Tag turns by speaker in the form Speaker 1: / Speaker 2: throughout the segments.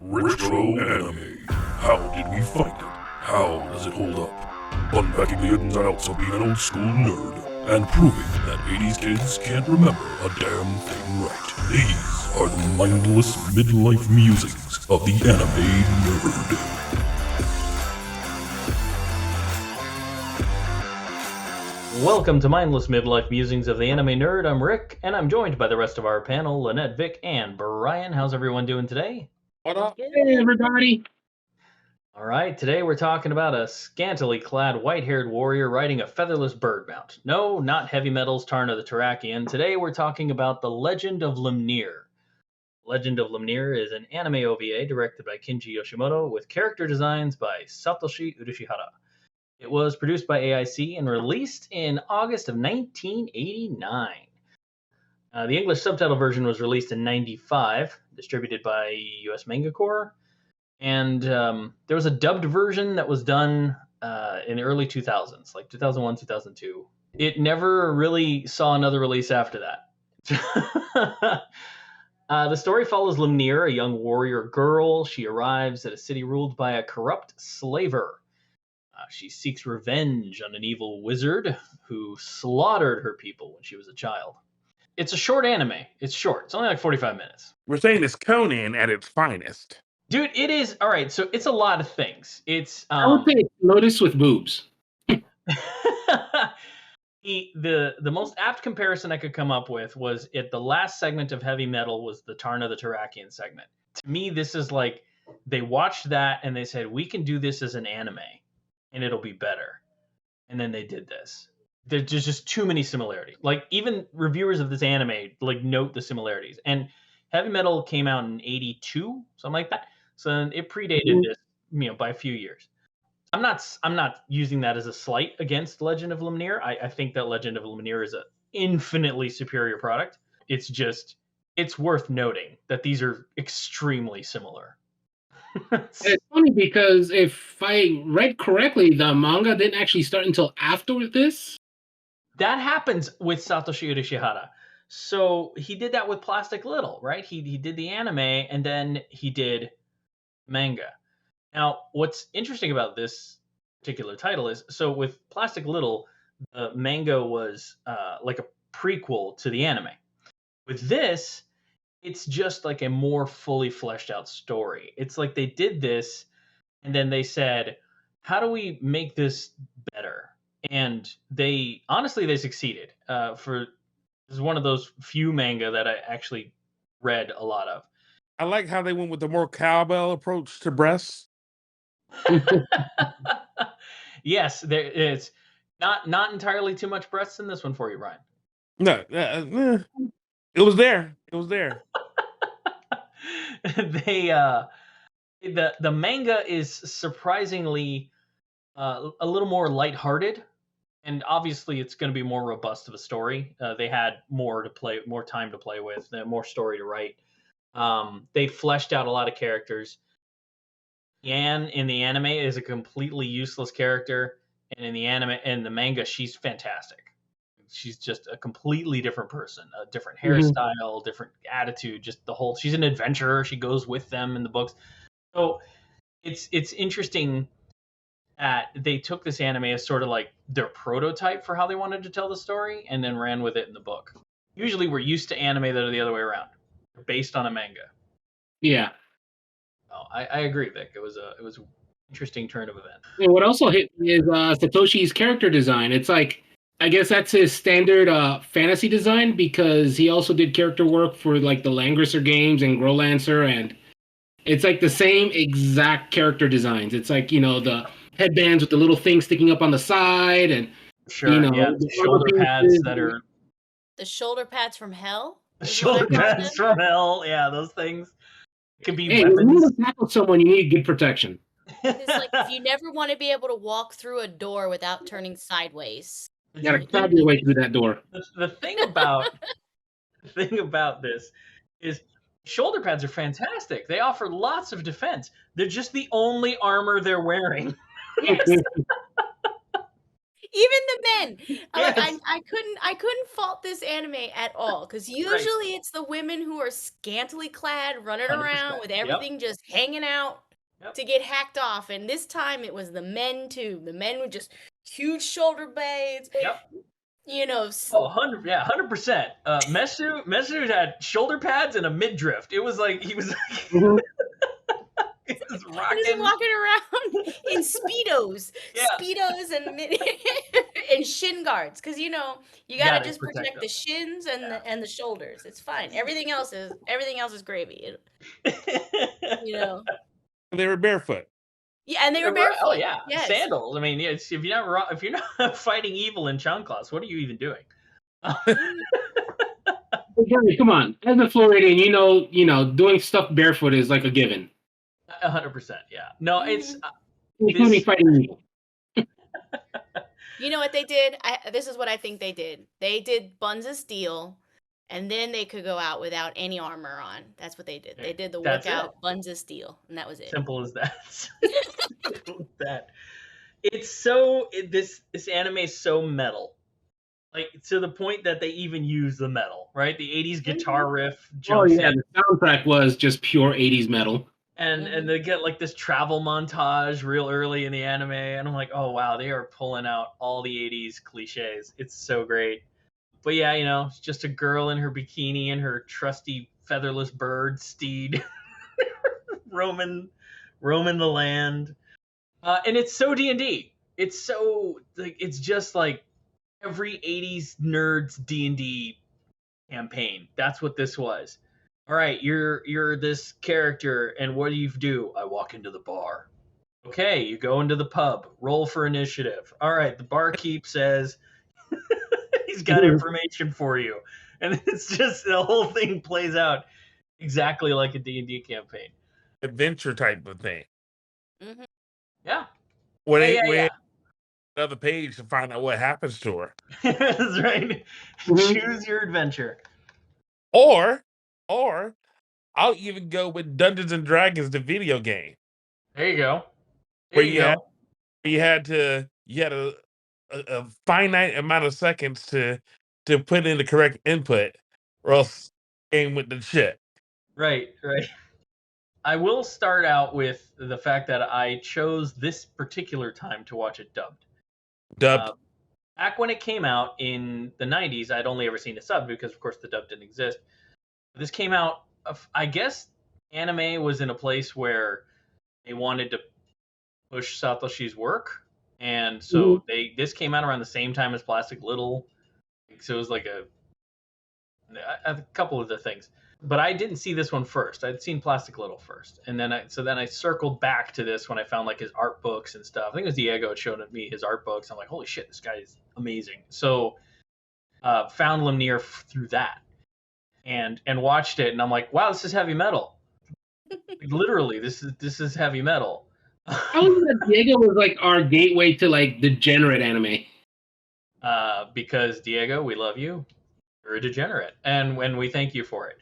Speaker 1: Retro anime. How did we find it? How does it hold up? Unpacking the ins and outs of being an old school nerd and proving that 80s kids can't remember a damn thing right. These are the mindless midlife musings of the anime nerd.
Speaker 2: Welcome to Mindless Midlife Musings of the Anime Nerd. I'm Rick, and I'm joined by the rest of our panel, Lynette, Vic, and Brian. How's everyone doing today?
Speaker 3: What up?
Speaker 4: Hey, everybody.
Speaker 2: All right, today we're talking about a scantily clad white-haired warrior riding a featherless bird mount. No, not Heavy Metal's Taarna the Tarakian. Today we're talking about the Legend of Lemnear. Legend of Lemnear is an anime OVA directed by Kinji Yoshimoto with character designs by Satoshi Urashihara. It was produced by AIC and released in August of 1989. The English subtitle version was released in 95, distributed by US Manga Corps. And there was a dubbed version that was done in the early 2000s, like 2001, 2002. It never really saw another release after that. The story follows Lemnear, a young warrior girl. She arrives at a city ruled by a corrupt slaver. She seeks revenge on an evil wizard who slaughtered her people when she was a child. It's a short anime. It's short. It's only like 45 minutes.
Speaker 3: We're saying it's Conan at its finest.
Speaker 2: Dude, it is. All right, so it's a lot of things. It's
Speaker 4: I would say Lotus with boobs.
Speaker 2: the most apt comparison I could come up with was at the last segment of Heavy Metal was the Taarna the Tarakian segment. To me, this is like they watched that and they said, we can do this as an anime and it'll be better. And then they did this. There's just too many similarities. Like even reviewers of this anime like note the similarities. And Heavy Metal came out in 82, something like that. So it predated this, by a few years. I'm not using that as a slight against Legend of Lemnear. I think that Legend of Lemnear is an infinitely superior product. It's worth noting that these are extremely similar.
Speaker 4: It's funny because if I read correctly, the manga didn't actually start until after this.
Speaker 2: That happens with Satoshi Urashihara. So he did that with Plastic Little, right? He did the anime and then he did manga. Now, what's interesting about this particular title is, so with Plastic Little, the manga was like a prequel to the anime. With this, it's just like a more fully fleshed out story. It's like they did this and then they said, how do we make this better? And they succeeded. This is one of those few manga that I actually read a lot of.
Speaker 3: I like how they went with the more cowbell approach to breasts.
Speaker 2: Yes, there is not entirely too much breasts in this one for you, Ryan.
Speaker 3: No, it was there. It was there.
Speaker 2: The manga is surprisingly a little more lighthearted, and obviously it's going to be more robust of a story. They had more time to play with, more story to write. They fleshed out a lot of characters. Yan in the anime is a completely useless character, and in the manga, she's fantastic. She's just a completely different person, a different hairstyle, different attitude, just she's an adventurer. She goes with them in the books. So it's interesting that they took this anime as sort of like their prototype for how they wanted to tell the story and then ran with it in the book. Usually we're used to anime that are the other way around. They're based on a manga.
Speaker 4: Yeah.
Speaker 2: Oh, I agree, Vic. It was an interesting turn of events.
Speaker 4: And what also hit me is Satoshi's character design. It's like, I guess that's his standard fantasy design because he also did character work for like the Langrisser games and Growlancer, and it's like the same exact character designs. It's like, the headbands with the little thing sticking up on the side, and
Speaker 2: the shoulder pads that are
Speaker 5: the shoulder pads from hell.
Speaker 2: The shoulder pads from hell. Yeah, those things could be
Speaker 4: weapons.
Speaker 2: When
Speaker 4: you need to tackle someone, you need good protection.
Speaker 5: It's like if you never want to be able to walk through a door without turning sideways.
Speaker 4: You gotta crab your way through that door.
Speaker 2: The thing about this is shoulder pads are fantastic. They offer lots of defense. They're just the only armor they're wearing.
Speaker 5: Yes. Even the men. Like
Speaker 2: Yes.
Speaker 5: I couldn't fault this anime at all because usually it's the women who are scantily clad, running
Speaker 2: 100%.
Speaker 5: around with everything just hanging out to get hacked off. And this time it was the men too. The men with just huge shoulder blades.
Speaker 2: Yep.
Speaker 5: You know.
Speaker 2: Oh, 100%. Mesu had shoulder pads and a midriff. It was like he was like he was rocking.
Speaker 5: He's walking around in speedos, speedos and shin guards, because you gotta just protect the shins and the shoulders. It's fine. Everything else is gravy.
Speaker 3: They were barefoot.
Speaker 5: Yeah, and they were barefoot.
Speaker 2: Oh yeah,
Speaker 5: yes.
Speaker 2: Sandals. I mean, if you're not fighting evil in chanclas, what are you even doing?
Speaker 4: Come on, as a Floridian, doing stuff barefoot is like a given.
Speaker 2: 100%. Yeah. No, it's
Speaker 4: including fighting evil.
Speaker 5: You know what they did? This is what I think they did. They did buns of steel, and then they could go out without any armor on. That's what they did. They did the workout buns of steel, and that was it.
Speaker 2: Simple as that. Simple as that. It's so this anime is so metal, like to the point that they even use the metal, right? The '80s guitar riff jumps in.
Speaker 4: The soundtrack was just pure '80s metal.
Speaker 2: And they get like this travel montage real early in the anime, and I'm like, oh wow, they are pulling out all the '80s cliches. It's so great. But yeah, it's just a girl in her bikini and her trusty featherless bird steed, roaming the land, and it's so D&D. It's so like it's just like every '80s nerd's D&D campaign. That's what this was. All right, you're this character, and what do you do? I walk into the bar. Okay, you go into the pub. Roll for initiative. All right, the barkeep says he's got information for you, and it's just the whole thing plays out exactly like a D&D campaign,
Speaker 3: adventure type of thing.
Speaker 5: Mm-hmm.
Speaker 2: Yeah.
Speaker 3: Wait, another page to find out what happens to her.
Speaker 2: That's right. Choose your adventure.
Speaker 3: Or I'll even go with Dungeons and Dragons, the video game.
Speaker 2: There you go.
Speaker 3: You had a finite amount of seconds to put in the correct input, or else game with the shit.
Speaker 2: Right. I will start out with the fact that I chose this particular time to watch it dubbed. Back when it came out in the 90s, I'd only ever seen it subbed because, of course, the dub didn't exist. This came out, I guess anime was in a place where they wanted to push Satoshi's work. And so this came out around the same time as Plastic Little. So it was like a couple of the things. But I didn't see this one first. I'd seen Plastic Little first. And then I circled back to this when I found like his art books and stuff. I think it was Diego had shown me his art books. I'm like, holy shit, this guy is amazing. So found Lemnear through that. And watched it, and I'm like, wow, this is heavy metal. Like, literally, this is heavy metal.
Speaker 4: I was that Diego was like our gateway to like degenerate anime.
Speaker 2: Because Diego, we love you. You're a degenerate, and we thank you for it.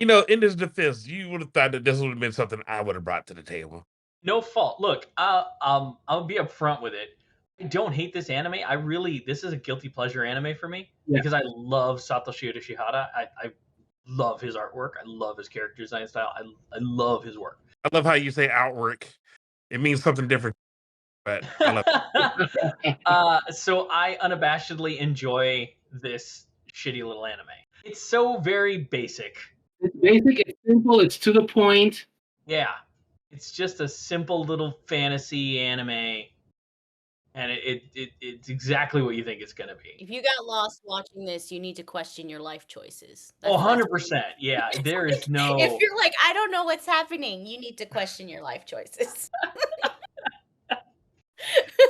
Speaker 3: In this defense, you would have thought that this would have been something I would have brought to the table.
Speaker 2: No fault. Look, I'll be upfront with it. I don't hate this anime. This is a guilty pleasure anime for me because I love Satoshi Yoshihara. I love his artwork. I love his character design style. I love his work.
Speaker 3: I love how you say outwork. It means something different, but I love it.
Speaker 2: So I unabashedly enjoy this shitty little anime. It's so very basic.
Speaker 4: It's basic, it's simple, it's to the point.
Speaker 2: Yeah. It's just a simple little fantasy anime. And it's exactly what you think it's going to be.
Speaker 5: If you got lost watching this, you need to question your life choices.
Speaker 2: 100%. Yeah, there is no...
Speaker 5: If you're like, I don't know what's happening, you need to question your life choices.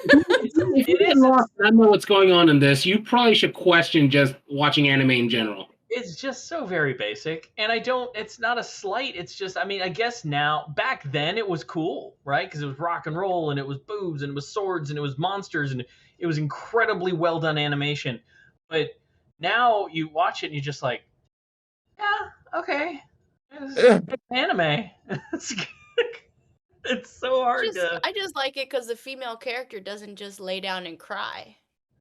Speaker 4: If you get lost and I know what's going on in this, you probably should question just watching anime in general.
Speaker 2: It's just so very basic, and it's not a slight, it's just, I guess now, back then it was cool, right? Because it was rock and roll, and it was boobs, and it was swords, and it was monsters, and it was incredibly well done animation. But now you watch it, and you're just like, yeah, okay, it's anime. It's so hard to.
Speaker 5: I just like it because the female character doesn't just lay down and cry.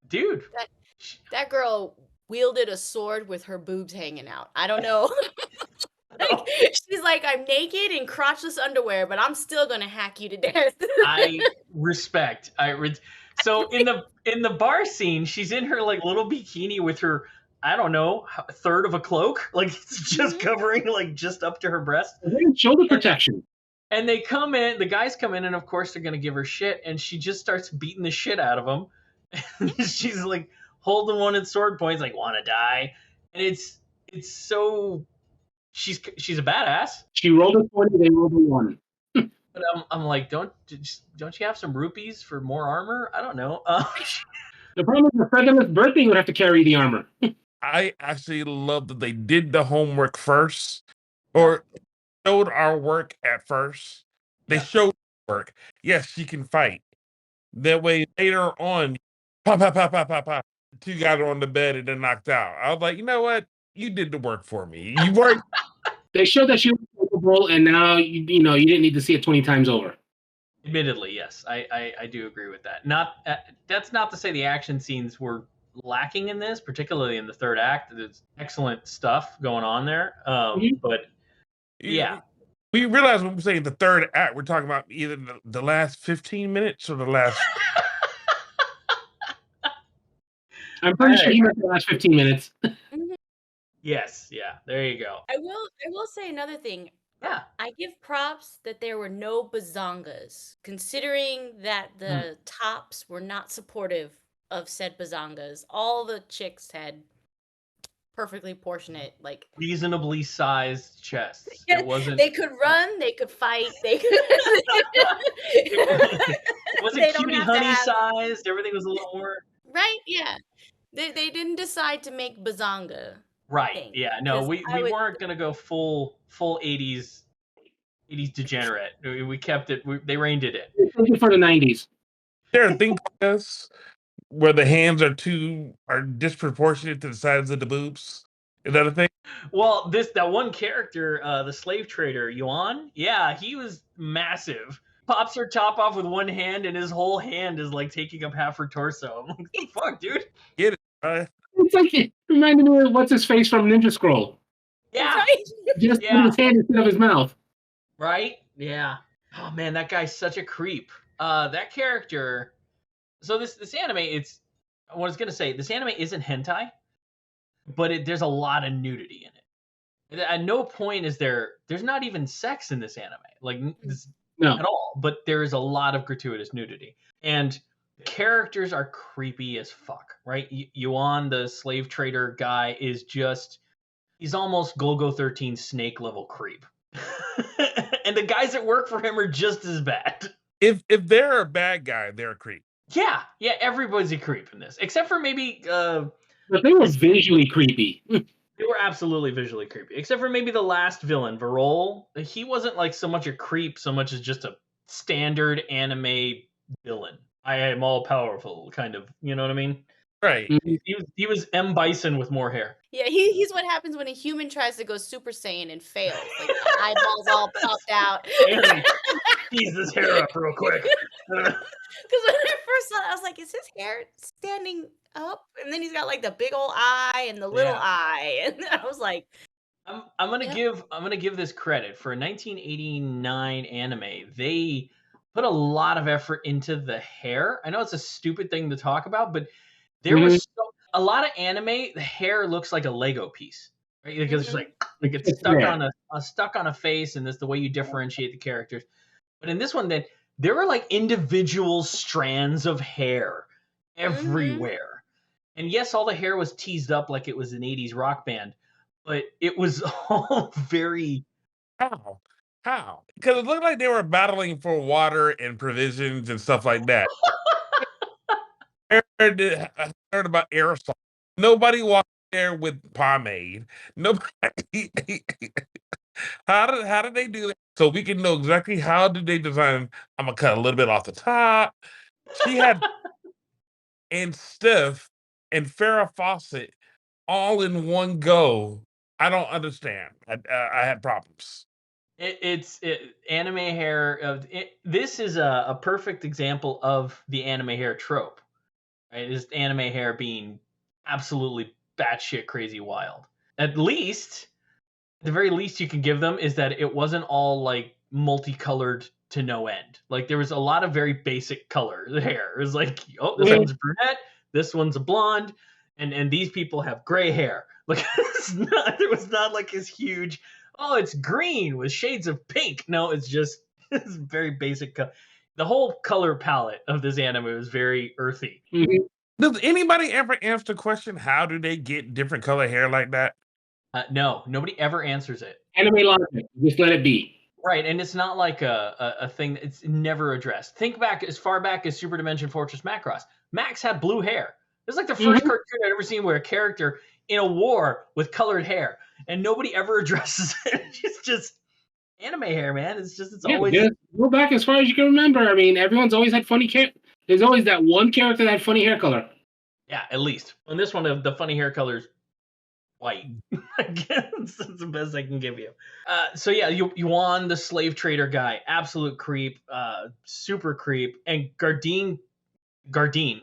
Speaker 2: Dude.
Speaker 5: That girl wielded a sword with her boobs hanging out. I don't know. Like, she's like, I'm naked in crotchless underwear, but I'm still gonna hack you to death.
Speaker 2: I respect. So in the bar scene, she's in her like little bikini with her, I don't know, a third of a cloak, like it's just covering like just up to her breast.
Speaker 4: Shoulder protection.
Speaker 2: And they come in, the guys come in, and of course they're gonna give her shit, and she just starts beating the shit out of them. She's like holding one at sword points, like wanna die, and it's so. She's a badass.
Speaker 4: She rolled a 20, they rolled a 1.
Speaker 2: But I'm like, don't you have some rupees for more armor? I don't know.
Speaker 4: The problem is the featherless birthday would have to carry the armor.
Speaker 3: I actually love that they did the homework first, or showed our work at first. They showed work. Yes, she can fight. That way, later on, pop, pop, pop, pop, pop, pop. Two got her on the bed and then knocked out. I was like, you know what? You did the work for me. You worked.
Speaker 4: They showed that she was capable, and now you didn't need to see it 20 times over.
Speaker 2: Admittedly, yes, I do agree with that. Not that's not to say the action scenes were lacking in this, particularly in the third act. There's excellent stuff going on there. But yeah,
Speaker 3: we realize when we say the third act, we're talking about either the last 15 minutes or the last.
Speaker 4: I'm pretty sure he meant the last 15 minutes.
Speaker 2: Yes, yeah, there you go.
Speaker 5: I will say another thing.
Speaker 2: Yeah.
Speaker 5: I give props that there were no bazongas, considering that the tops were not supportive of said bazongas. All the chicks had perfectly proportionate, like
Speaker 2: reasonably sized chests. It wasn't.
Speaker 5: They could run, they could fight, they could.
Speaker 2: It wasn't cutie honey sized. Everything was a little more.
Speaker 5: Right? Yeah. They didn't decide to make bazonga.
Speaker 2: Right.
Speaker 5: Thing,
Speaker 2: yeah. No, we weren't gonna go full 80s degenerate. We kept it. They reined it in.
Speaker 4: Thank you for the 90s.
Speaker 3: There are things like this where the hands are disproportionate to the size of the boobs. Is that a thing?
Speaker 2: Well, that one character, the slave trader, Yuan, yeah, he was massive. Pops her top off with one hand, and his whole hand is like taking up half her torso. I'm like, what the fuck, dude?
Speaker 3: Get it?
Speaker 4: It's like it reminded me of what's his face from Ninja Scroll.
Speaker 2: Yeah.
Speaker 5: Right?
Speaker 4: Just put his hand instead of his mouth.
Speaker 2: Right? Yeah. Oh man, that guy's such a creep. That character. So this anime, I was gonna say, this anime isn't hentai, but there's a lot of nudity in it. At no point is there's not even sex in this anime, like
Speaker 4: no.
Speaker 2: at all. But there is a lot of gratuitous nudity, and the characters are creepy as fuck. Right? Yuan, the slave trader guy, he's almost Golgo 13 snake level creep. And the guys that work for him are just as bad.
Speaker 3: If they're a bad guy, they're a creep.
Speaker 2: Yeah, everybody's a creep in this, except for maybe.
Speaker 4: But they were visually creepy.
Speaker 2: They were absolutely visually creepy, except for maybe the last villain, Varol. He wasn't like so much a creep, so much as just a standard anime villain. I am all powerful, kind of. You know what I mean?
Speaker 3: Right.
Speaker 2: He was M. Bison with more hair.
Speaker 5: Yeah, he's what happens when a human tries to go Super Saiyan and fails. Like the eyeballs all popped out.
Speaker 2: Tease this hair up real quick.
Speaker 5: Because when I first saw it, I was like, is his hair standing up? And then he's got like the big old eye and the little eye. And I was like,
Speaker 2: I'm gonna give this credit. For a 1989 anime, they put a lot of effort into the hair. I know it's a stupid thing to talk about, but there was a lot of anime, the hair looks like a Lego piece, right? Because it's like it's stuck on a face, and that's the way you differentiate the characters. But in this one, then there were like individual strands of hair everywhere, and yes, all the hair was teased up like it was an '80s rock band, but it was all very.
Speaker 3: How? Because it looked like they were battling for water and provisions and stuff like that. I heard about aerosol. Nobody walked there with pomade. Nobody. How did they do that? So we can know exactly how did they design. I'm gonna cut a little bit off the top. She had and Steph and Farrah Fawcett all in one go. I don't understand. I had problems.
Speaker 2: Anime hair. This is a perfect example of the anime hair trope. Right? It's anime hair being absolutely batshit crazy wild. At least, the very least you can give them is that it wasn't all like multicolored to no end. Like there was a lot of very basic color hair. It was like, oh, this one's brunette, this one's a blonde, and these people have gray hair. Like there was not like this huge, oh, it's green with shades of pink. No, it's just it's very basic. The whole color palette of this anime was very earthy.
Speaker 4: Mm-hmm.
Speaker 3: Does anybody ever answer the question, how do they get different color hair like that?
Speaker 2: No, nobody ever answers it.
Speaker 4: Anime logic, just let it be.
Speaker 2: Right, and it's not like a thing. It's never addressed. Think back as far back as Super Dimension Fortress Macross. Max had blue hair. It's like the first cartoon I'd ever seen where a character in a war with colored hair, and nobody ever addresses it. It's just anime hair, man. It's always
Speaker 4: go back as far as you can remember. I mean, everyone's always had funny hair. There's always that one character that had funny hair color.
Speaker 2: Yeah, at least. On this one, the funny hair color's white. I guess that's the best I can give you. So yeah, Yuan, the slave trader guy, absolute creep, super creep, and Gardine,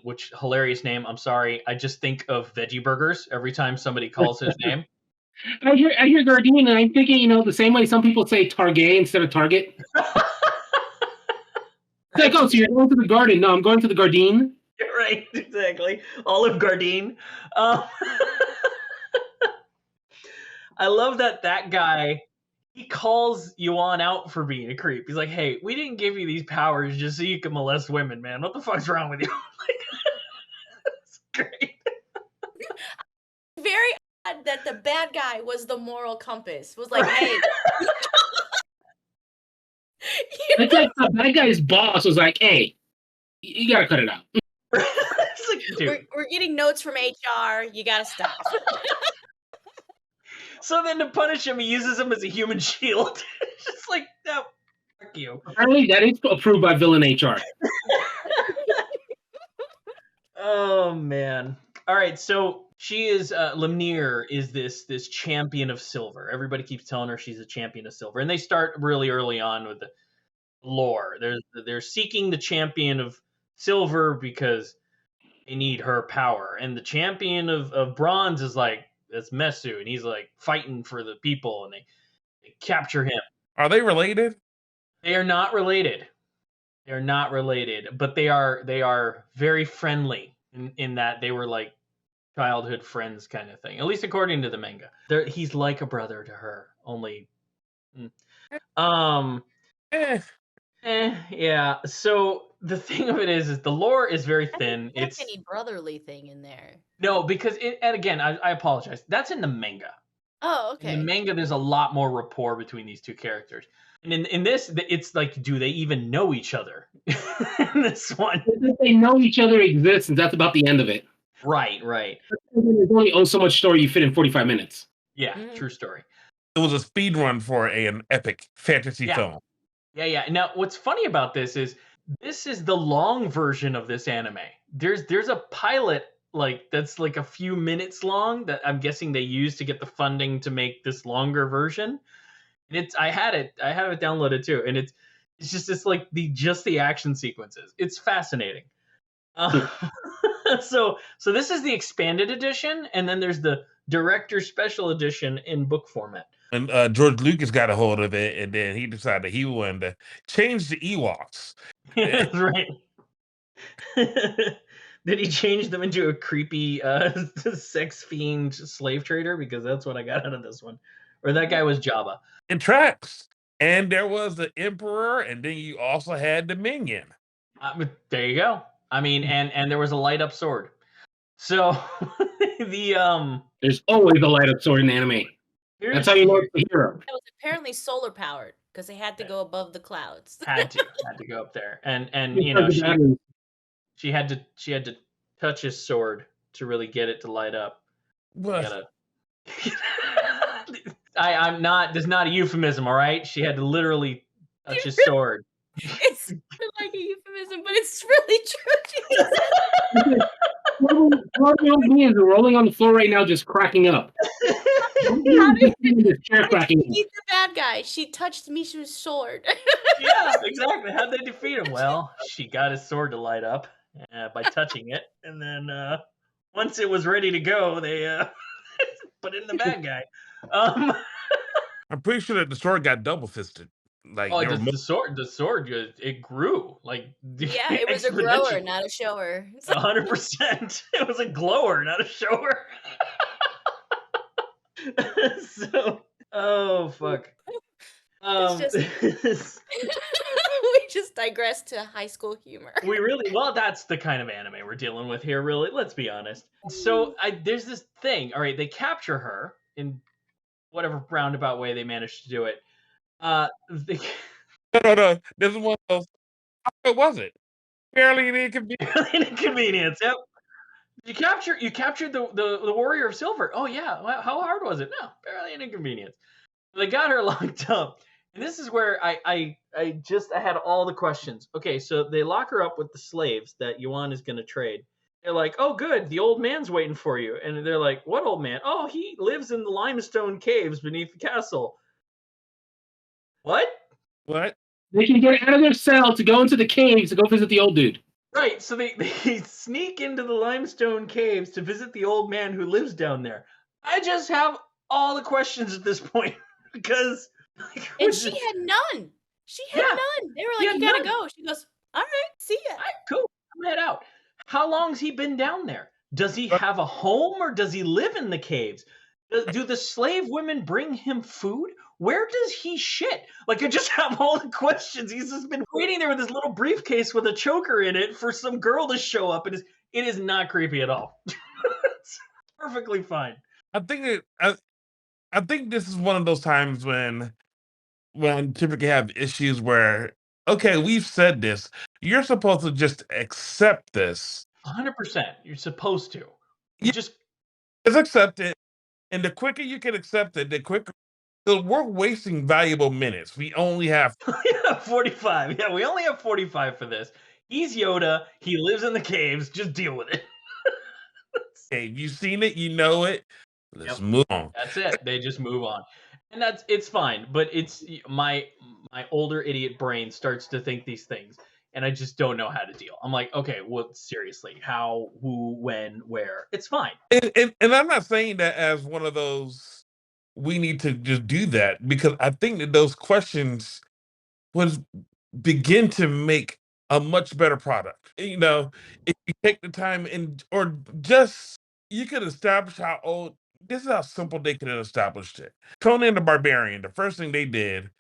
Speaker 2: which hilarious name. I'm sorry, I just think of veggie burgers every time somebody calls his name.
Speaker 4: I hear Gardine, and I'm thinking, the same way some people say Target instead of Target. It's like, oh, so you're going to the garden? No, I'm going to the Gardine.
Speaker 2: Right, exactly. Olive Garden. I love that guy, he calls Yuan out for being a creep. He's like, hey, we didn't give you these powers just so you can molest women, man. What the fuck's wrong with you? That's great.
Speaker 5: Very odd that the bad guy was the moral compass. Was like, hey.
Speaker 4: It's like the bad guy's boss was like, hey, you gotta cut it out.
Speaker 5: Like, we're getting notes from HR. You gotta stop.
Speaker 2: So then to punish him, he uses him as a human shield. It's just like, no, fuck you.
Speaker 4: Apparently, that is approved by villain HR.
Speaker 2: Oh, man. All right, so she is, Lemnear is this champion of silver. Everybody keeps telling her she's a champion of silver. And they start really early on with the lore. They're seeking the champion of silver because they need her power. And the champion of bronze is like, that's Mesu, and he's like fighting for the people, and they capture him.
Speaker 3: Are they related?
Speaker 2: They are not related. They are not related, but they are very friendly in that they were like childhood friends kind of thing. At least according to the manga. He's like a brother to her, only yeah. So the thing of it is the lore is very thin.
Speaker 5: It's any brotherly thing in there.
Speaker 2: No, because and again, I apologize. That's in the manga.
Speaker 5: Oh, okay.
Speaker 2: In the manga, there's a lot more rapport between these two characters. And in this, it's like, do they even know each other? In this one,
Speaker 4: they know each other exists, and that's about the end of it.
Speaker 2: Right.
Speaker 4: There's only so much story you fit in 45 minutes.
Speaker 2: Yeah, true story.
Speaker 3: It was a speed run for an epic fantasy film.
Speaker 2: Yeah. Now, what's funny about this is the long version of this anime. There's a pilot that's like a few minutes long that I'm guessing they used to get the funding to make this longer version. And I have it downloaded too, and it's just like the action sequences. It's fascinating. So this is the expanded edition, and then there's the director's special edition in book format.
Speaker 3: And George Lucas got a hold of it, and then he decided he wanted to change the Ewoks.
Speaker 2: Yeah, that's right. Did he change them into a creepy sex fiend slave trader? Because that's what I got out of this one. Or that guy was Jabba.
Speaker 3: It tracks. And there was the Emperor, and then you also had the Minion.
Speaker 2: There you go. I mean, and there was a light up sword. So
Speaker 4: there's always a light up sword in anime. That's how you know it's the hero.
Speaker 5: It was apparently solar powered because they had to go above the clouds.
Speaker 2: had to go up there, and she had to touch his sword to really get it to light up.
Speaker 3: What?
Speaker 2: I'm not. There's not a euphemism, all right. She had to literally touch his sword.
Speaker 5: It's like a euphemism, but it's really true.
Speaker 4: One of the beings are rolling on the floor right now, just cracking up.
Speaker 5: How did she
Speaker 4: cracking.
Speaker 5: beat the bad guy? She touched Mishu's sword.
Speaker 2: Yeah, exactly. How'd they defeat him? Well, she got his sword to light up by touching it, and then once it was ready to go, they put in the bad guy.
Speaker 3: I'm pretty sure that the sword got double fisted. Like
Speaker 2: Oh,
Speaker 3: there were
Speaker 2: the sword, it grew like
Speaker 5: Yeah, it was a grower, not a shower.
Speaker 2: 100%. It was a glower, not a shower. So, oh fuck.
Speaker 5: It's we just digressed to high school humor.
Speaker 2: Well, that's the kind of anime we're dealing with here, really. Let's be honest. So there's this thing. All right, they capture her in whatever roundabout way they managed to do it. They,
Speaker 3: no. This is one of those. How was it? Barely an inconvenience.
Speaker 2: an inconvenience. Yep. You captured the warrior of silver. Oh yeah. How hard was it? No, barely an inconvenience. They got her locked up. And this is where I had all the questions. Okay, so they lock her up with the slaves that Yuan is going to trade. They're like, oh, good, the old man's waiting for you. And they're like, what old man? Oh, he lives in the limestone caves beneath the castle. What?
Speaker 4: They can get out of their cell to go into the caves to go visit the old dude.
Speaker 2: Right, so they sneak into the limestone caves to visit the old man who lives down there. I just have all the questions at this point because...
Speaker 5: And she had none. She had none. They were like, you gotta go. She goes, all right, see ya.
Speaker 2: All right, cool. I'm head out. How long's he been down there? Does he have a home or does he live in the caves? Do the slave women bring him food? Where does he shit? Like, I just have all the questions. He's just been waiting there with his little briefcase with a choker in it for some girl to show up. It is not creepy at all. It's perfectly fine.
Speaker 3: I think this is one of those times when typically have issues where, okay, we've said this. You're supposed to just accept this.
Speaker 2: 100%. You're supposed to.
Speaker 3: Just accept it. And the quicker you can accept it, the quicker. So we're wasting valuable minutes. We only have
Speaker 2: 45. Yeah, we only have 45 for this. He's Yoda. He lives in the caves. Just deal with it.
Speaker 3: Hey, you've seen it. You know it. Let's move on.
Speaker 2: That's it. They just move on. And it's fine, but it's my older idiot brain starts to think these things, and I just don't know how to deal. I'm like, okay, well, seriously, how, who, when, where? It's fine.
Speaker 3: And I'm not saying that as one of those we need to just do that, because I think that those questions would begin to make a much better product. You know, if you take the time or just you could establish how old. This is how simple they could have established it. Conan the Barbarian, the first thing they did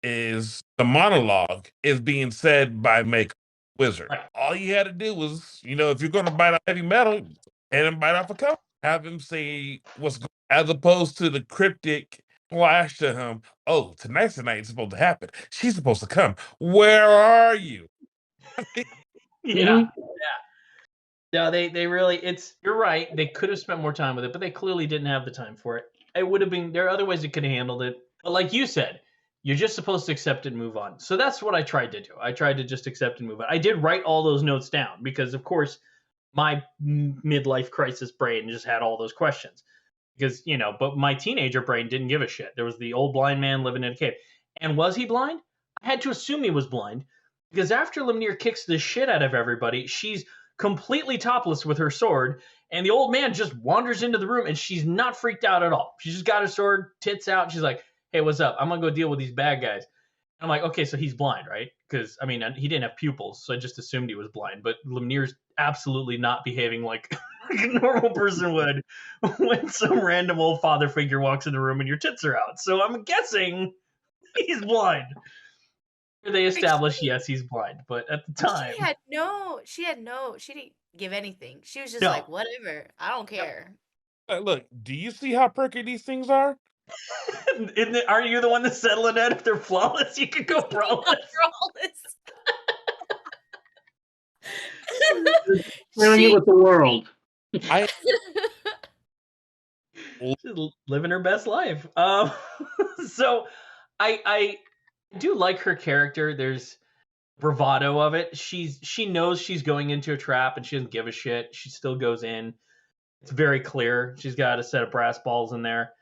Speaker 3: is the monologue is being said by Make Wizard.
Speaker 2: Right.
Speaker 3: All you had to do was, if you're going to bite off heavy metal, and him bite off a cup, have him say what's going, as opposed to the cryptic flash to him. Oh, tonight's the night it's supposed to happen. She's supposed to come. Where are you?
Speaker 2: Yeah. No, they really, you're right. They could have spent more time with it, but they clearly didn't have the time for it. It would have been, there are other ways they could have handled it. But like you said, you're just supposed to accept it and move on. So that's what I tried to do. I tried to just accept and move on. I did write all those notes down because, of course, my midlife crisis brain just had all those questions. Because, but my teenager brain didn't give a shit. There was the old blind man living in a cave. And was he blind? I had to assume he was blind. Because after Lemnear kicks the shit out of everybody, she's completely topless with her sword, and the old man just wanders into the room, and she's not freaked out at all. She's just got her sword, tits out, and she's like, hey, what's up? I'm gonna go deal with these bad guys. I'm like, okay, so he's blind, right? Because, he didn't have pupils, so I just assumed he was blind, but Lemnear's absolutely not behaving like a normal person would when some random old father figure walks in the room and your tits are out. So I'm guessing he's blind. They established, yes, he's blind, but at the time
Speaker 5: she didn't give anything. She was just like, whatever, I don't care.
Speaker 3: Look, do you see how perky these things are?
Speaker 2: Aren't you the one that's settling that? If they're flawless, you could go flawless.
Speaker 4: Sharing it with the world.
Speaker 2: She's living her best life. So I do like her character. There's bravado of it. She knows she's going into a trap and she doesn't give a shit. She still goes in. It's very clear. She's got a set of brass balls in there.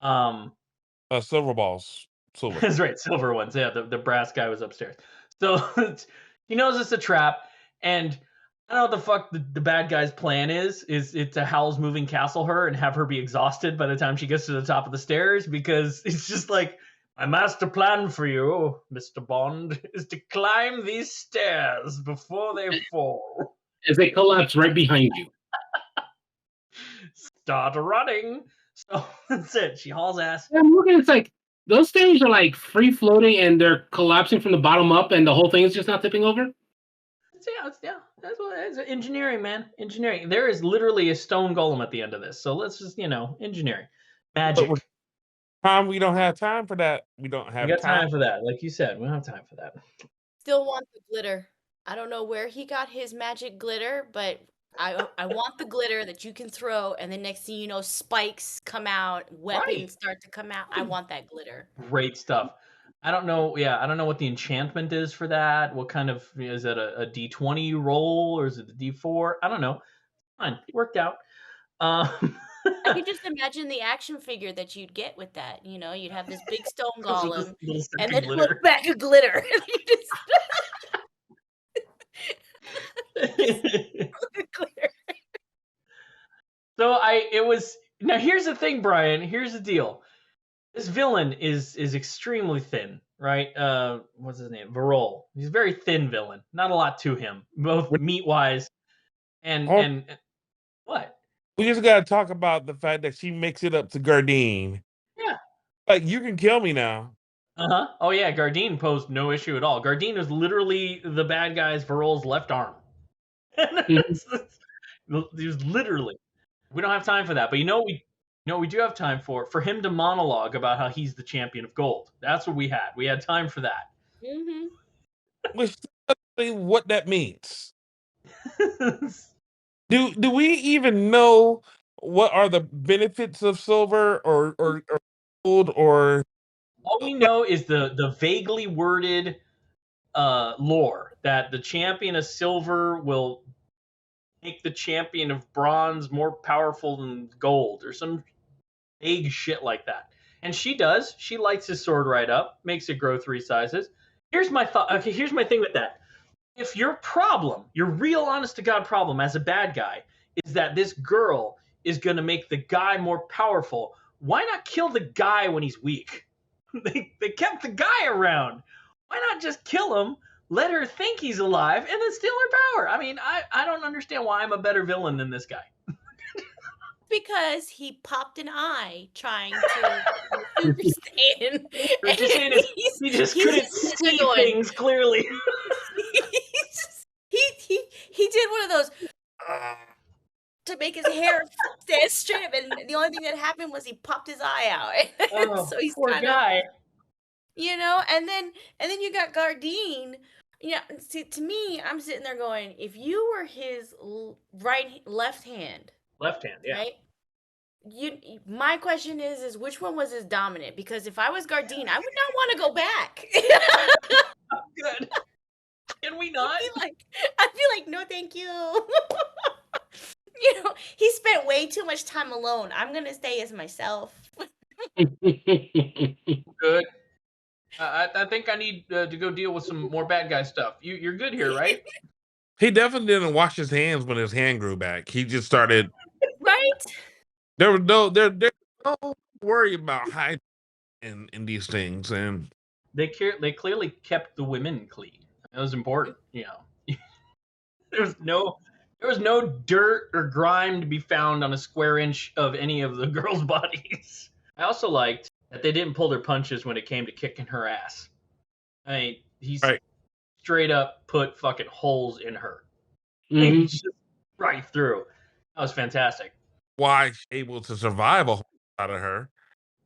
Speaker 3: Silver balls. Silver.
Speaker 2: That's right, silver ones. Yeah, the brass guy was upstairs. So he knows it's a trap, and I don't know what the fuck the bad guy's plan is. Is it to Howl's Moving Castle her and have her be exhausted by the time she gets to the top of the stairs? Because it's just like, my master plan for you, Mr. Bond, is to climb these stairs before they fall.
Speaker 4: As they collapse right behind you.
Speaker 2: Start running. So that's it. She hauls ass.
Speaker 4: I'm looking, it's like, those stairs are like free floating and they're collapsing from the bottom up and the whole thing is just not tipping over?
Speaker 2: Yeah, that's what it is. Engineering, man. Engineering. There is literally a stone golem at the end of this. So let's just, engineering. Magic.
Speaker 3: We don't have time for that. We don't have
Speaker 2: time for that. Like you said, we don't have time for that.
Speaker 5: Still want the glitter. I don't know where he got his magic glitter, but I want the glitter that you can throw, and then next thing you know, spikes come out, weapons start to come out. I want that glitter.
Speaker 2: Great stuff. I don't know. Yeah, I don't know what the enchantment is for that. What kind of, is it a D20 roll or is it a D4? I don't know. Fine, it worked out.
Speaker 5: I can just imagine the action figure that you'd get with that. You'd have this big stone golem, and then look back a glitter.
Speaker 2: So now here's the thing, Brian. Here's the deal. This villain is extremely thin, right? What's his name? Varol. He's a very thin villain. Not a lot to him, both meat wise and what?
Speaker 3: We just gotta talk about the fact that she makes it up to Gardine.
Speaker 2: Yeah.
Speaker 3: Like, you can kill me now.
Speaker 2: Uh-huh. Oh yeah, Gardine posed no issue at all. Gardine was literally the bad guy's Varol's left arm. He was literally. We don't have time for that, but we do have time for him to monologue about how he's the champion of gold. That's what we had. We had time for that.
Speaker 5: Mm-hmm.
Speaker 3: Which doesn't what that means. Do we even know what are the benefits of silver or gold or?
Speaker 2: All we know is the vaguely worded lore that the champion of silver will make the champion of bronze more powerful than gold or some vague shit like that. And she does. She lights his sword right up, makes it grow 3 sizes. Here's my thought. Okay, here's my thing with that. If your problem, your real honest to God problem as a bad guy is that this girl is going to make the guy more powerful, why not kill the guy when he's weak? They kept the guy around. Why not just kill him, let her think he's alive, and then steal her power? I mean, I don't understand why I'm a better villain than this guy.
Speaker 5: Because he popped an eye trying to understand.
Speaker 2: He just couldn't see things clearly.
Speaker 5: He did one of those to make his hair stand straight, and the only thing that happened was he popped his eye out.
Speaker 2: Oh,
Speaker 5: so he's
Speaker 2: poor guy.
Speaker 5: And then you got Gardine. See, to me, I'm sitting there going, if you were his left hand,
Speaker 2: yeah.
Speaker 5: right? My question is which one was his dominant? Because if I was Gardine, I would not want to go back.
Speaker 2: Good. Can we not?
Speaker 5: I feel like no, thank you. He spent way too much time alone. I'm gonna stay as myself.
Speaker 2: Good. I think I need to go deal with some more bad guy stuff. You're good here, right?
Speaker 3: He definitely didn't wash his hands when his hand grew back. He just started.
Speaker 5: Right.
Speaker 3: There's no worry about hygiene in these things, and
Speaker 2: they clearly kept the women clean. That was important, There was no dirt or grime to be found on a square inch of any of the girls' bodies. I also liked that they didn't pull their punches when it came to kicking her ass. I mean, he's straight up put fucking holes in her.
Speaker 4: Mm-hmm.
Speaker 2: Just right through. That was fantastic.
Speaker 3: Why she's able to survive a whole lot of her.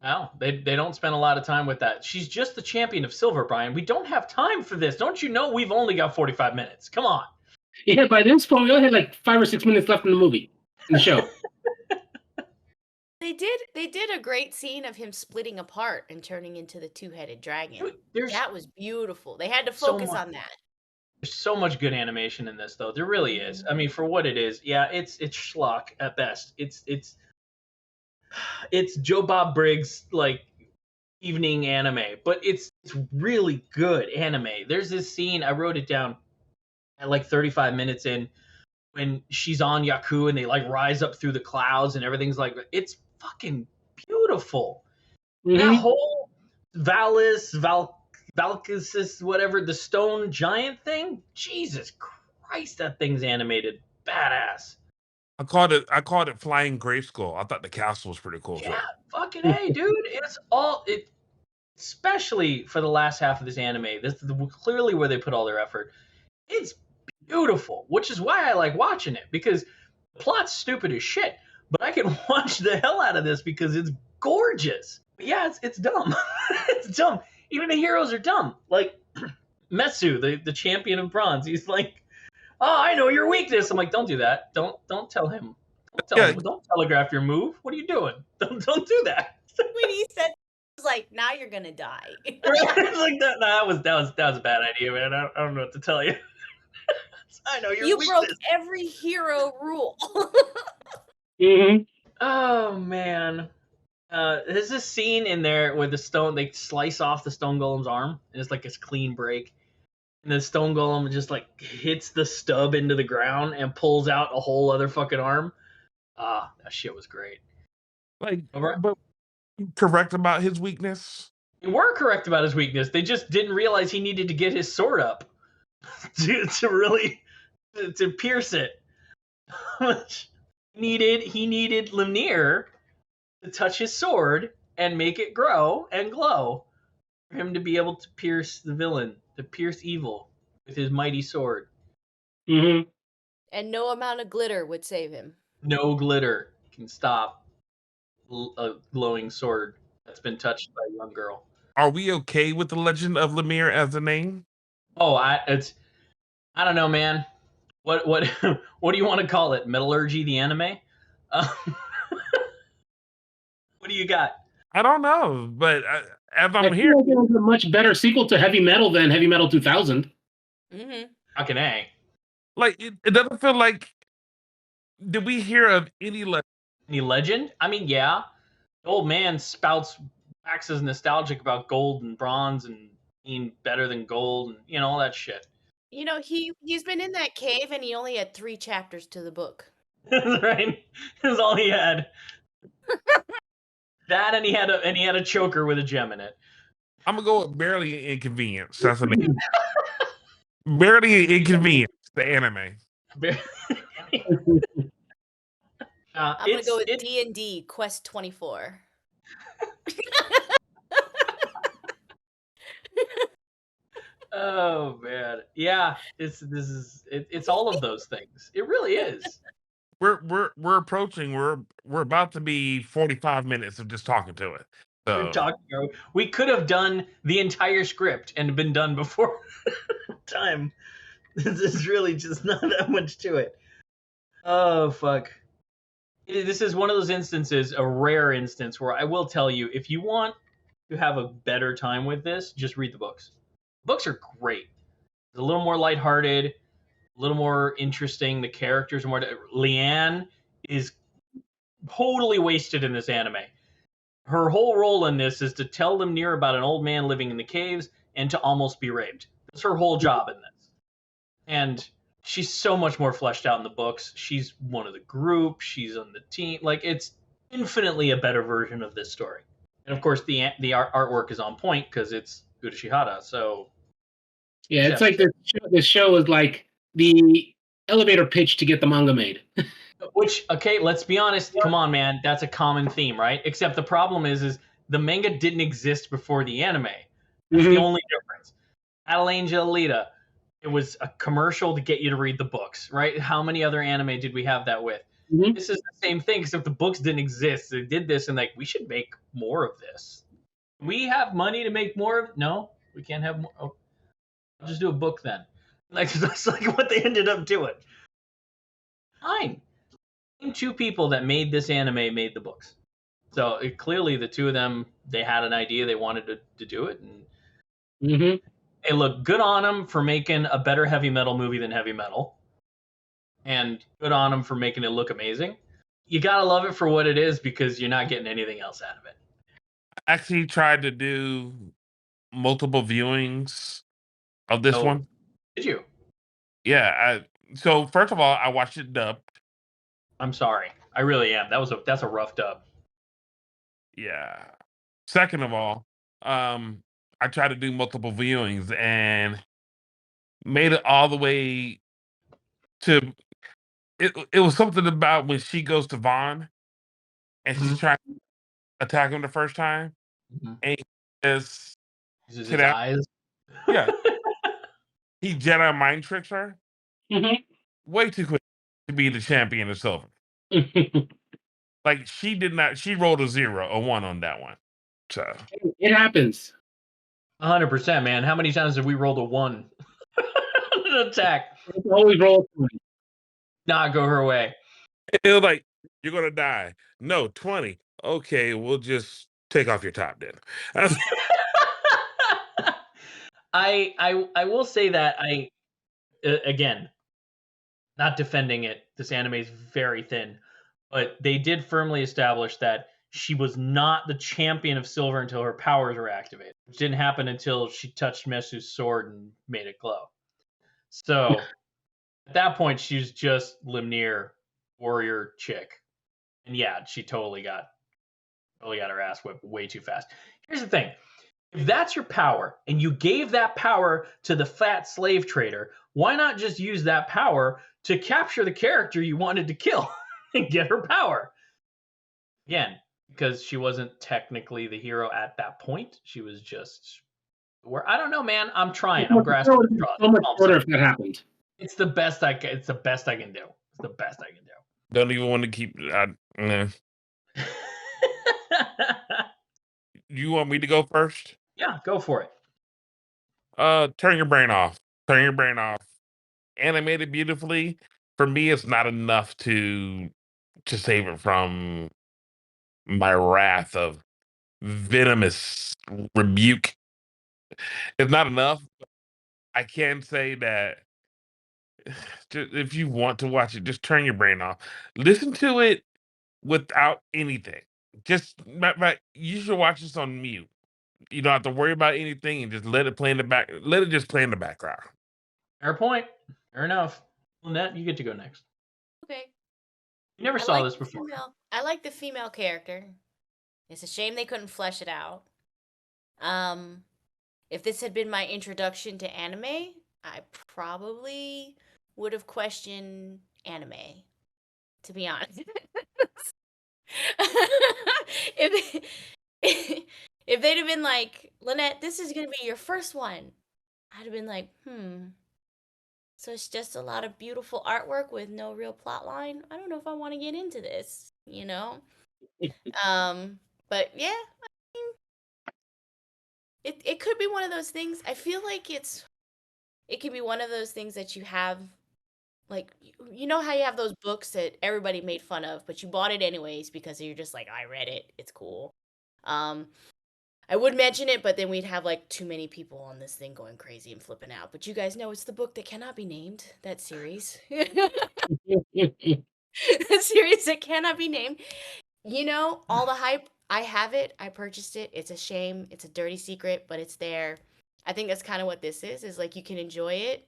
Speaker 2: Well, they don't spend a lot of time with that. She's just the champion of silver, Brian. We don't have time for this. Don't you know we've only got 45 minutes? Come on.
Speaker 4: Yeah, by this point, we only had like 5 or 6 minutes left in the show.
Speaker 5: They did a great scene of him splitting apart and turning into the 2-headed dragon. That was beautiful. They had to focus on that.
Speaker 2: There's so much good animation in this, though. There really is. I mean, for what it is, yeah, it's schlock at best. It's It's Joe Bob Briggs like evening anime, but it's really good anime. There's this scene, I wrote it down at like 35 minutes in, when she's on Yaku and they like rise up through the clouds and everything's like, it's fucking beautiful. That whole Valkysis, whatever, the stone giant thing, Jesus Christ, that thing's animated badass.
Speaker 3: I called it Flying Grayskull. I thought the castle was pretty cool too.
Speaker 2: Yeah, fucking hey, dude. It's all it, especially for the last half of this anime. This is clearly where they put all their effort. It's beautiful, which is why I like watching it, because the plot's stupid as shit, but I can watch the hell out of this because it's gorgeous. But yeah, it's dumb. It's dumb. Even the heroes are dumb. Like Metsu, the champion of bronze, he's like, "Oh, I know your weakness." I'm like, "Don't do that. Don't tell him. Don't telegraph your move. What are you doing? Don't do that."
Speaker 5: When he said, "I was like, now you're gonna die."
Speaker 2: It's like that. No, that was a bad idea, man. I don't know what to tell you. I know your weakness.
Speaker 5: Broke every hero rule.
Speaker 2: Oh man. There's this scene in there where they slice off the stone golem's arm, and it's like this clean break. And the stone golem just like hits the stub into the ground and pulls out a whole other fucking arm. Ah, that shit was great.
Speaker 3: Like, but correct about his weakness?
Speaker 2: They were correct about his weakness. They just didn't realize he needed to get his sword up to really to pierce it. He needed Lemnear to touch his sword and make it grow and glow for him to be able to pierce the villain, to pierce evil with his mighty sword.
Speaker 5: And no amount of glitter would save him.
Speaker 2: No glitter can stop a glowing sword that's been touched by a young girl.
Speaker 3: Are we okay with the Legend of Lemnear as a name?
Speaker 2: Oh, I don't know, man. What do you want to call it? Metallurgy, the anime? What do you got?
Speaker 3: I don't know, but as I'm
Speaker 4: I
Speaker 3: here,
Speaker 4: feel like it was a much better sequel to Heavy Metal than Heavy Metal 2000.
Speaker 2: Fucking A.
Speaker 3: Like it doesn't feel like. Did we hear of any
Speaker 2: legend? I mean, yeah. The old man waxes nostalgic about gold and bronze and being better than gold and all that shit.
Speaker 5: He's been in that cave and he only had 3 chapters to the book.
Speaker 2: Right? That's all he had. That and he had a choker with a gem in it.
Speaker 3: I'm gonna go with Barely Inconvenience. That's the name. Barely Inconvenience, the anime.
Speaker 5: I'm gonna go with D&D Quest 24.
Speaker 2: Oh man, yeah. It's all of those things. It really is.
Speaker 3: We're approaching. We're about to be 45 minutes of just talking to it. So
Speaker 2: we could have done the entire script and been done before time. This is really just not that much to it. Oh fuck. This is one of those instances, a rare instance, where I will tell you, if you want to have a better time with this, just read the books. Books are great. It's a little more lighthearted, a little more interesting. The characters are more. Leanne is totally wasted in this anime. Her whole role in this is to tell Lemnear about an old man living in the caves and to almost be raped. That's her whole job in this. And she's so much more fleshed out in the books. She's one of the group. She's on the team. Like, it's infinitely a better version of this story. And of course, the artwork is on point because it's Urashihara. So
Speaker 4: yeah, it's like this show is like the elevator pitch to get the manga made.
Speaker 2: Which, okay, let's be honest. Come on, man. That's a common theme, right? Except the problem is the manga didn't exist before the anime. That's the only difference. Atalangel Alita, it was a commercial to get you to read the books, right? How many other anime did we have that with? This is the same thing, except the books didn't exist. They did this and we should make more of this. We have money to make more of it? No, we can't have more. Oh, I'll just do a book then. That's like what they ended up doing. Fine. 2 people that made this anime made the books. So clearly the 2 of them, they had an idea, they wanted to do it. And hey, look, good on them for making a better heavy metal movie than Heavy Metal. And good on them for making it look amazing. you gotta love it for what it is because you're not getting anything else out of it.
Speaker 3: I actually tried to do multiple viewings of this
Speaker 2: Oh,
Speaker 3: one.
Speaker 2: did you?
Speaker 3: Yeah. So first of all, I watched it dubbed.
Speaker 2: I'm sorry. I really am. That's a rough dub.
Speaker 3: Yeah. Second of all, I tried to do multiple viewings and made it all the way to it was something about when she goes to Vaughn and she's
Speaker 2: Mhm.
Speaker 3: trying to attack him the first time
Speaker 2: Mhm.
Speaker 3: and he says
Speaker 2: Uses
Speaker 3: to
Speaker 2: his
Speaker 3: that,
Speaker 2: eyes.
Speaker 3: yeah, he Jedi mind tricks her way too quick to be the champion of silver. Like she did not, she rolled a 0, a 1 on that one. So
Speaker 4: It happens.
Speaker 2: 100%, man. How many times have we rolled a 1 an attack?
Speaker 4: It's always roll.
Speaker 2: Not go her way.
Speaker 3: it was like, you're gonna die. No, 20. Okay, we'll just take off your top then.
Speaker 2: I will say that again, not defending it. This anime is very thin, but they did firmly establish that she was not the champion of silver until her powers were activated, which didn't happen until she touched Mesu's sword and made it glow. So at that point, she was just Lemnear warrior chick, and yeah, she totally got her ass whipped way too fast. Here's the thing: if that's your power, and you gave that power to the fat slave trader, why not just use that power to capture the character you wanted to kill and get her power? Again, because she wasn't technically the hero at that point. She was just where I don't know, man. I'm trying. I'm grasping at straws.
Speaker 4: So much
Speaker 2: That's all I'm
Speaker 4: shorter
Speaker 2: saying.
Speaker 4: if that happened.
Speaker 2: It's the best I can. It's the best I can do. It's the best I can do.
Speaker 3: Don't even want to keep. Nah. You want me to go first?
Speaker 2: Yeah, go for it.
Speaker 3: Turn your brain off. Turn your brain off. Animated beautifully. For me, it's not enough to save it from my wrath of venomous rebuke. It's not enough. I can say that if you want to watch it, just turn your brain off. Listen to it without anything. Just matter of fact, you should watch this on mute. You don't have to worry about anything and just let it play in the back. Let it just play in the background.
Speaker 2: Fair point. Fair enough. Lynette, you get to go next.
Speaker 5: Okay.
Speaker 2: You never saw this before.
Speaker 5: I like the female character. It's a shame they couldn't flesh it out. If this had been my introduction to anime, I probably would have questioned anime, to be honest. if they'd have been like, Lynette, this is gonna be your first one, I'd have been like, so it's just a lot of beautiful artwork with no real plot line. I don't know if I want to get into this, you know? But yeah, I mean, it could be one of those things. I feel like it could be one of those things that you have, like, you know how you have those books that everybody made fun of, but you bought it anyways because you're just like, I read it, it's cool. I would mention it, but then we'd have like too many people on this thing going crazy and flipping out. But you guys know it's the book that cannot be named, that series. That series that cannot be named. You know, all the hype, I have it, I purchased it. It's a shame, it's a dirty secret, but it's there. I think that's kind of what this is like you can enjoy it,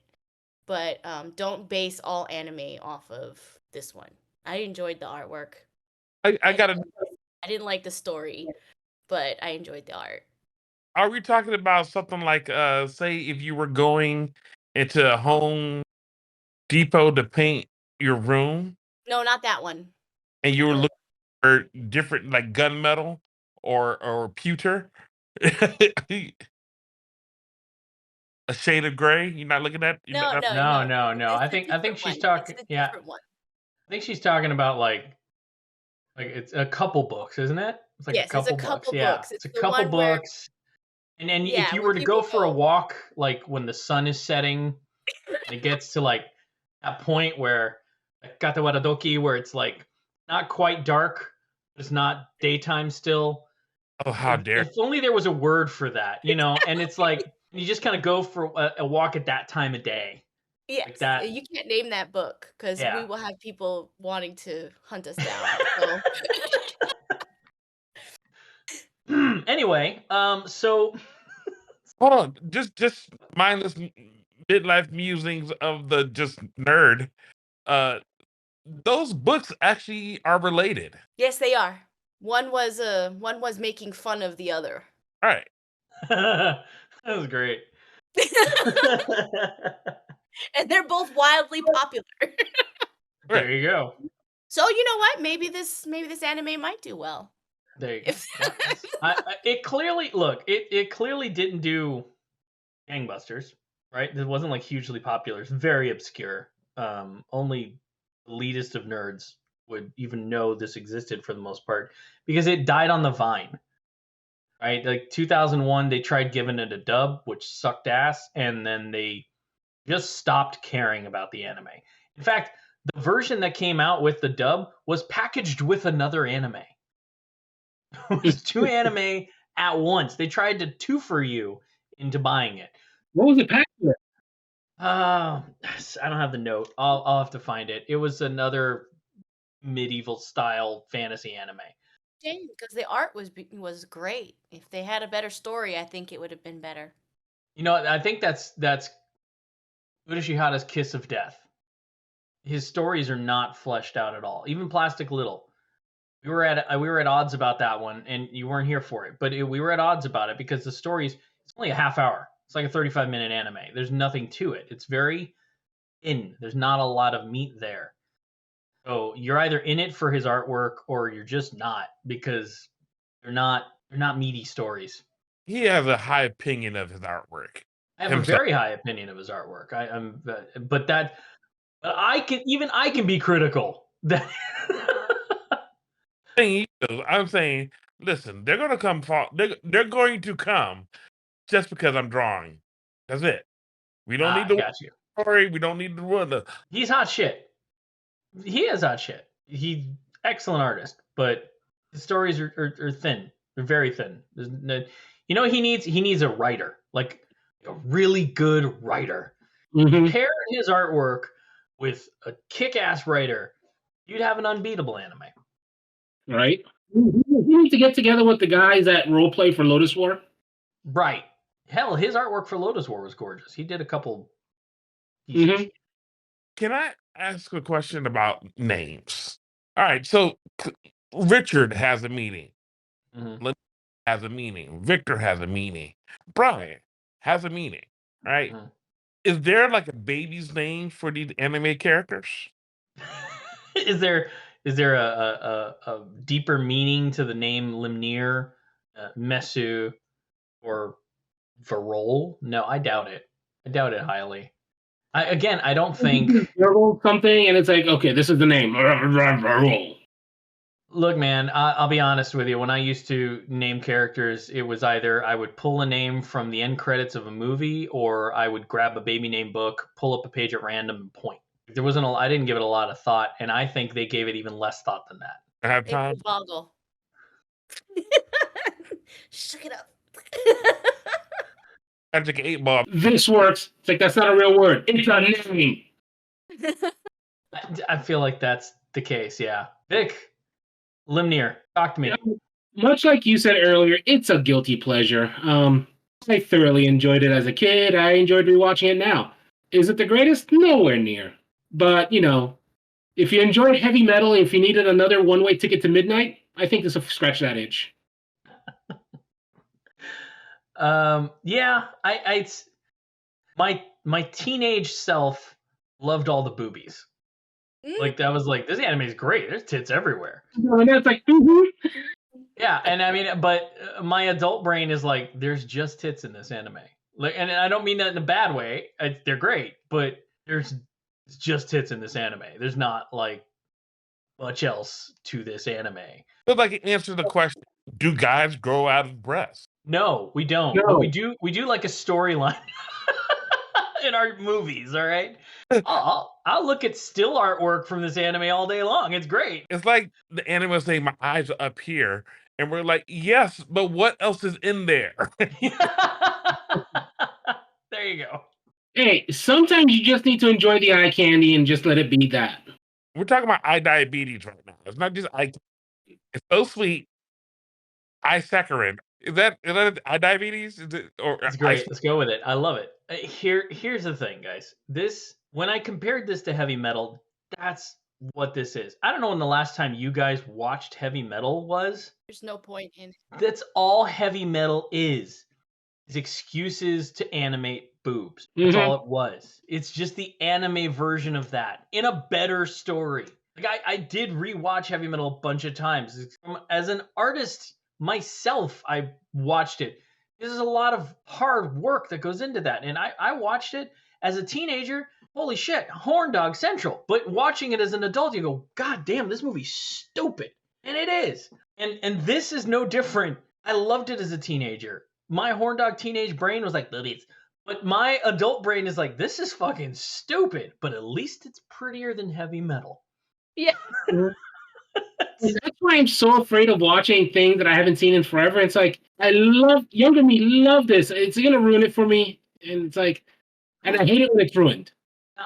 Speaker 5: but don't base all anime off of this one. I enjoyed the artwork.
Speaker 3: I
Speaker 5: didn't like the story, but I enjoyed the art.
Speaker 3: Are we talking about something like, say, if you were going into a Home Depot to paint your room?
Speaker 5: No, not that one.
Speaker 3: And you were looking for different, like gunmetal or pewter? A shade of gray? You're not looking at?
Speaker 2: No. I think she's talking. Yeah, I think she's talking about like it's a couple books, isn't it? It's like
Speaker 5: a couple books.
Speaker 2: Yeah, it's a couple books. And then if you were to go for a walk, like when the sun is setting, and it gets to like that point where Katawaradoki, where it's like not quite dark, but it's not daytime still.
Speaker 3: Oh, how dare!
Speaker 2: If only there was a word for that, you know. And it's like you just kind of go for a walk at that time of day,
Speaker 5: Yes,
Speaker 2: Like that.
Speaker 5: you can't name that book because we
Speaker 2: Yeah.
Speaker 5: will have people wanting to hunt us down. So
Speaker 2: Anyway, so
Speaker 3: Hold on, just mindless midlife musings of the just nerd. Uh, those books actually are related.
Speaker 5: yes, they are. One was making fun of the other.
Speaker 3: All right.
Speaker 2: that was great.
Speaker 5: And they're both wildly popular.
Speaker 2: There you go.
Speaker 5: So you know what? Maybe this anime might do well.
Speaker 2: There you go. Yeah, it clearly it clearly didn't do gangbusters, right? It wasn't like hugely popular. It's very obscure. Only the elitist of nerds would even know this existed for the most part because it died on the vine. Right? Like 2001 they tried giving it a dub, which sucked ass, and then they just stopped caring about the anime. In fact, the version that came out with the dub was packaged with another anime. It was two anime at once. They tried to two-for you into buying it.
Speaker 4: What was it packed with?
Speaker 2: I don't have the note. I'll have to find it. It was another medieval style fantasy anime.
Speaker 5: Shame, because the art was great. If they had a better story, I think it would have been better.
Speaker 2: You know, I think that's Urashihara's Kiss of Death. His stories are not fleshed out at all. Even Plastic Little. We were at odds about that one, and you weren't here for it. But we were at odds about it because the stories, it's only a half hour. It's like a 35-minute anime. There's nothing to it. It's very thin. There's not a lot of meat there. So you're either in it for his artwork or you're just not, because they're not meaty stories.
Speaker 3: He has a high opinion of his artwork.
Speaker 2: I have a very high opinion of his artwork. But I can be critical.
Speaker 3: I'm saying, listen, they're gonna come. They're going to come just because I'm drawing. That's it. We don't need the story. We don't need the run.
Speaker 2: He's hot shit. He is hot shit. He's excellent artist, but his stories are thin. They're very thin. You know, he needs a writer, like a really good writer.
Speaker 4: Mm-hmm.
Speaker 2: Pair his artwork with a kick-ass writer, you'd have an unbeatable anime.
Speaker 4: Right? You need to get together with the guys that role play for Lotus War.
Speaker 2: Right. Hell, his artwork for Lotus War was gorgeous. He did a couple.
Speaker 4: Mm-hmm.
Speaker 3: Can I ask a question about names? All right, so Richard has a meaning.
Speaker 2: Mm-hmm.
Speaker 3: Has a meaning. Victor has a meaning. Brian has a meaning. Right? Mm-hmm. Is there like a baby's name for these anime characters?
Speaker 2: Is there a deeper meaning to the name Lemnear, Mesu, or Varol? No, I doubt it. I doubt it highly. I don't think
Speaker 4: something, and it's like, okay, this is the name. Varol.
Speaker 2: Look, man, I'll be honest with you. When I used to name characters, it was either I would pull a name from the end credits of a movie, or I would grab a baby name book, pull up a page at random, and point. I didn't give it a lot of thought, and I think they gave it even less thought than that.
Speaker 3: I have time.
Speaker 5: It boggle. Shut it up.
Speaker 3: I took 8 ball.
Speaker 4: This works. It's like, that's not a real word. It's a name.
Speaker 2: I feel like that's the case, yeah. Vic, Lemnear, talk to me.
Speaker 4: Much like you said earlier, it's a guilty pleasure. I thoroughly enjoyed it as a kid. I enjoyed rewatching it now. Is it the greatest? Nowhere near. But, you know, if you enjoyed heavy metal, if you needed another one-way ticket to midnight, I think this will scratch that itch.
Speaker 2: Yeah, my teenage self loved all the boobies. Like, that was like, this anime is great. There's tits everywhere.
Speaker 4: And that's like,
Speaker 2: Yeah, and I mean, but my adult brain is like, there's just tits in this anime. Like, and I don't mean that in a bad way. They're great, but there's just tits in this anime. There's not like much else to this anime.
Speaker 3: But like, answer the question: do guys grow out of breasts?
Speaker 2: No, we don't.
Speaker 4: No.
Speaker 2: But we do like a storyline in our movies. All right. I'll look at still artwork from this anime all day long. It's great.
Speaker 3: It's like the anime saying my eyes are up here, and we're like, yes, but what else is in there?
Speaker 2: There you go.
Speaker 4: Hey, sometimes you just need to enjoy the eye candy and just let it be that.
Speaker 3: We're talking about eye diabetes right now. It's not just eye. It's so sweet. Eye saccharin. Is that eye diabetes? Is it or
Speaker 2: It's great. Let's go with it. I love it. Here's the thing, guys. When I compared this to heavy metal, that's what this is. I don't know when the last time you guys watched heavy metal was.
Speaker 5: There's no point in.
Speaker 2: That's all heavy metal is excuses to animate boobs. That's all it was. It's just the anime version of that in a better story. Like I did rewatch heavy metal a bunch of times. As an artist myself, I watched it. There's a lot of hard work that goes into that. And I watched it as a teenager. Holy shit, Horn Dog Central. But watching it as an adult, you go, God damn, this movie's stupid. And it is. And this is no different. I loved it as a teenager. My Horn Dog teenage brain was like, boobies. But my adult brain is like, this is fucking stupid. But at least it's prettier than heavy metal.
Speaker 5: Yeah.
Speaker 4: That's why I'm so afraid of watching things that I haven't seen in forever. It's like, younger me love this. It's going to ruin it for me. And it's like, and I hate it when it's ruined.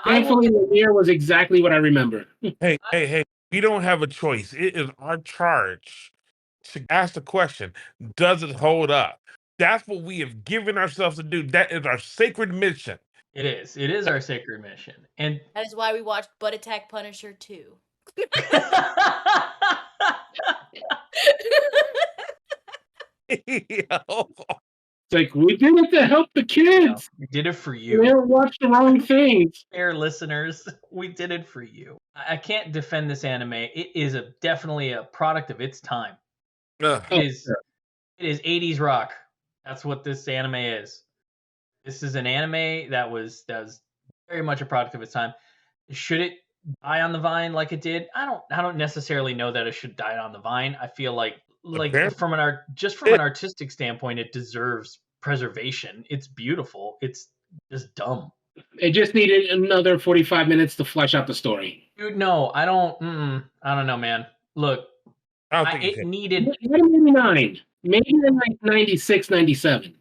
Speaker 4: Thankfully, Lemnear was exactly what I remember.
Speaker 3: Hey. We don't have a choice. It is our charge to ask the question, does it hold up? That's what we have given ourselves to do. That is our sacred mission.
Speaker 2: It is. It is our sacred mission. And
Speaker 5: that is why we watched Butt Attack Punisher 2.
Speaker 4: It's like, we did it to help the kids.
Speaker 2: We did it for you.
Speaker 4: We never watched the wrong things.
Speaker 2: Fair listeners, we did it for you. I can't defend this anime. It is definitely a product of its time. It is 80s rock. That's what this anime is. This is an anime that was very much a product of its time. Should it die on the vine like it did? I don't necessarily know that it should die on the vine. I feel like from an artistic standpoint, it deserves preservation. It's beautiful. It's just dumb.
Speaker 4: It just needed another 45 minutes to flesh out the story.
Speaker 2: Dude, no, I don't know, man. Look, it needed
Speaker 4: 99, maybe in like 96, 97.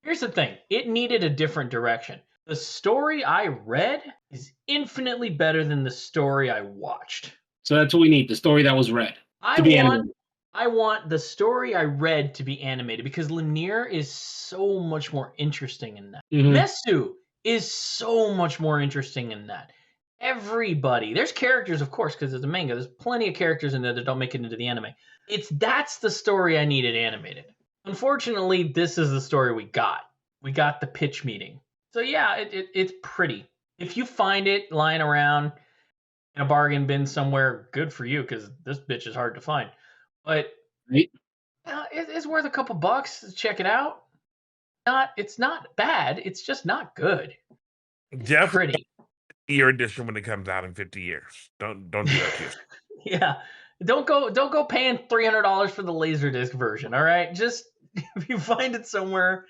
Speaker 2: Here's the thing. It needed a different direction. The story I read is infinitely better than the story I watched.
Speaker 4: So that's what we need, the story that was read.
Speaker 2: I want the story I read to be animated because Lemnear is so much more interesting in that. Mesu is so much more interesting in that. Everybody, there's characters, of course, because it's a manga. There's plenty of characters in there that don't make it into the anime. That's the story I needed animated. Unfortunately, this is the story we got. We got the pitch meeting. So yeah, it's pretty. If you find it lying around in a bargain bin somewhere, good for you, because this bitch is hard to find. But it's worth a couple bucks to check it out. It's not bad. It's just not good.
Speaker 3: Definitely pretty. Year edition when it comes out in 50 years. Don't do that, kids.
Speaker 2: Yeah, don't go paying $300 for the Laserdisc version. All right, just if you find it somewhere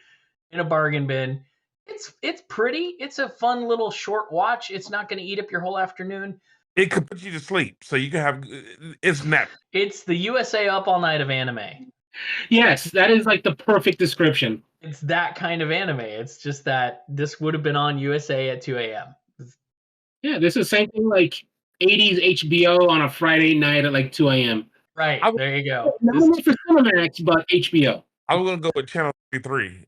Speaker 2: in a bargain bin, it's pretty. It's a fun little short watch. It's not going to eat up your whole afternoon.
Speaker 3: It could put you to sleep, so you can have. It's net.
Speaker 2: It's the USA Up All Night of anime.
Speaker 4: Yes, that is like the perfect description.
Speaker 2: It's that kind of anime. It's just that this would have been on USA at 2 a.m.
Speaker 4: Yeah, this is same thing like 80s HBO on a Friday night at like 2 a.m.
Speaker 2: Right, there you go.
Speaker 4: Not for Cinemax, but HBO.
Speaker 3: I'm going to go with Channel 33.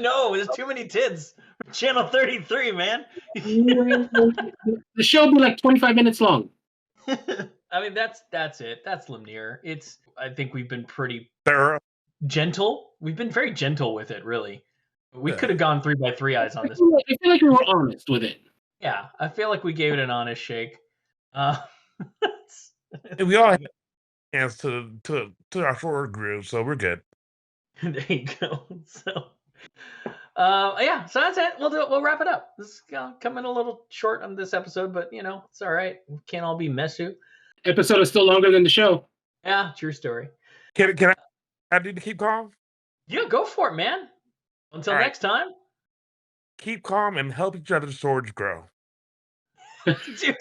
Speaker 2: No, there's too many tits. Channel 33, man.
Speaker 4: The show will be like 25 minutes long.
Speaker 2: I mean, that's it. That's Lemnear. I think we've been pretty
Speaker 3: thorough,
Speaker 2: gentle. We've been very gentle with it, really. We could have gone 3 by 3 eyes on this.
Speaker 4: I feel like we were honest with it.
Speaker 2: Yeah, I feel like we gave it an honest shake.
Speaker 3: And we all had hands to our forward groove, so we're good.
Speaker 2: There you go. So, yeah, so that's it. We'll wrap it up. This is coming a little short on this episode, but it's all right. We can't all be Mesu.
Speaker 4: Episode is still longer than the show.
Speaker 2: Yeah, true story.
Speaker 3: Can I need to keep calm?
Speaker 2: Yeah, go for it, man. Until next time.
Speaker 3: Keep calm and help each other's swords grow.
Speaker 2: Dude,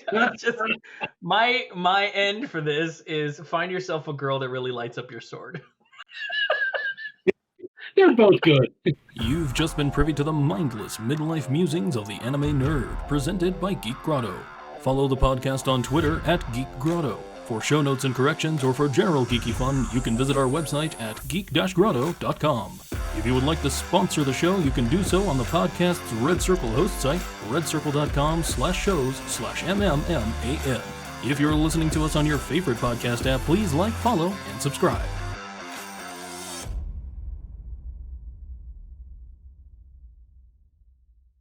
Speaker 2: my end for this is find yourself a girl that really lights up your sword.
Speaker 4: They're both good.
Speaker 6: You've just been privy to the mindless midlife musings of the anime nerd, presented by Geek Grotto. Follow the podcast on Twitter at Geek Grotto. For show notes and corrections or for general geeky fun, you can visit our website at geek-grotto.com. If you would like to sponsor the show, you can do so on the podcast's Red Circle host site, redcircle.com/shows/mmman. If you're listening to us on your favorite podcast app, please like, follow, and subscribe.